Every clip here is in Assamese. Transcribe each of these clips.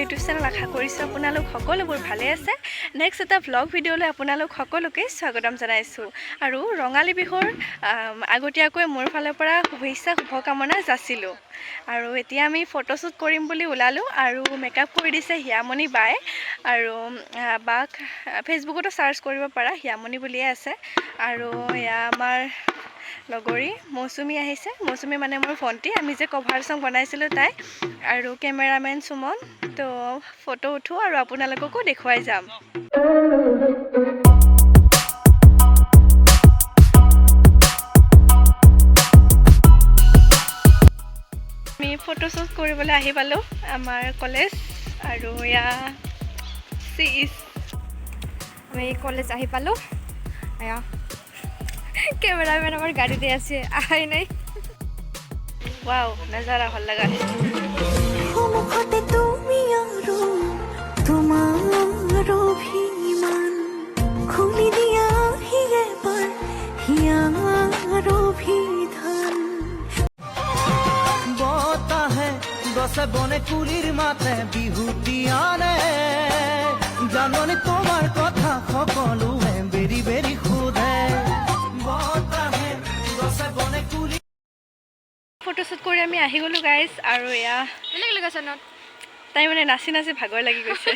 ইউটিউব চেনেল আশা কৰিছোঁ আপোনালোক সকলোবোৰ ভালে আছে। নেক্সট এটা ভ্লগ ভিডিঅ'লৈ আপোনালোক সকলোকে স্বাগতম জনাইছোঁ আৰু ৰঙালী বিহুৰ আগতীয়াকৈ মোৰ ফালৰ পৰা শুভেচ্ছা শুভকামনা যাচিলোঁ। আৰু এতিয়া আমি ফটোশ্বুট কৰিম বুলি ওলালোঁ আৰু মেকআপ কৰি দিছে হিয়ামণি বাই আৰু বাক ফেচবুকতো চাৰ্চ কৰিব পাৰা হিয়ামণি বুলিয়ে আছে। আৰু এয়া আমাৰ লগৰী মৌচুমী আহিছে, মৌচুমী মানে মোৰ ভণ্টি, আমি যে কভাৰ চং বনাইছিলোঁ তাই, আৰু কেমেৰামেন সুমন। তো ফটো উঠোঁ আৰু আপোনালোককো দেখুৱাই যাম। আমি ফটোশ্বুট কৰিবলৈ আহি পালোঁ আমাৰ কলেজ আৰু এয়া আমি কলেজ আহি পালোঁ। এয়া কেমেৰামেন আমাৰ গাড়িতে আছে, আহাই নাই। ওয়াও, নজাৰা ভাল লাগা। মুখতে তুমি আৰু তোমাৰ অভিমান খুলি দিয়া এবাৰ হিয়াৰ অভিধান। বতাহে গছে বনে কুলিৰ মাতে বিহুতি আনে, জাননি তোমাৰ কথা সকলোৱে বেৰি বেৰি সোধে। বতাহে গছে বনে কুলি ফটোশ্বুট কৰি আমি আহি গ'লোঁ গাইজ। আৰু এয়া বেলেগ লোকেশ্যনত তাই মানে নাচি নাচি ভাগৰ লাগি গৈছে,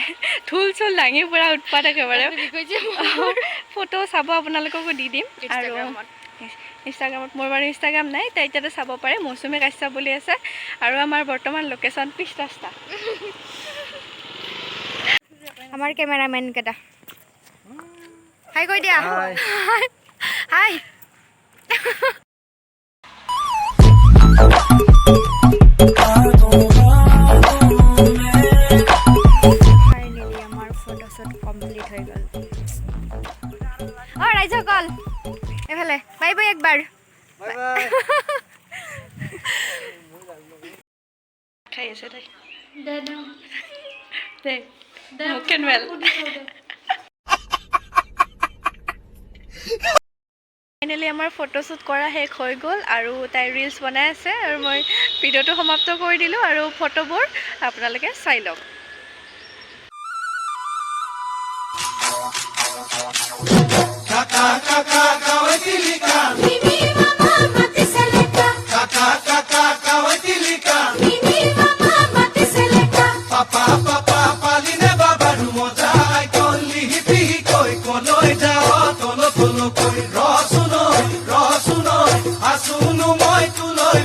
ঢোল চোল দাঙি পুৰা উৎপাত একেবাৰে। ফটো চাব আপোনালোককো দি দিম আৰু ইনষ্টাগ্ৰামত। মোৰ বাৰু ইনষ্টাগ্ৰাম নাই, তাই এতিয়াতে চাব পাৰে, মৌচুমী কাশ্যপ বুলি আছে। আৰু আমাৰ বৰ্তমান লোকেশ্যন পিছ ৰাস্তা। আমাৰ কেমেৰামেন কেইটা হাই কৈ দিয়া, হাই। ফাইনেলি আমাৰ ফটোশ্বুট কমপ্লিট হৈ গ'ল। ৰাইজসকল এইফালে বাই বাই একবাৰ। খাই আছে তাই দে কেনৱেল। ফাইনেলি আমাৰ ফটোশ্বুট কৰা শেষ হৈ গ'ল আৰু তাই ৰিলছ বনাই আছে আৰু মই ভিডিঅ'টো সমাপ্ত কৰি দিলোঁ আৰু ফটোবোৰ আপোনালোকে চাই লওক। Rasuno, moi tu loi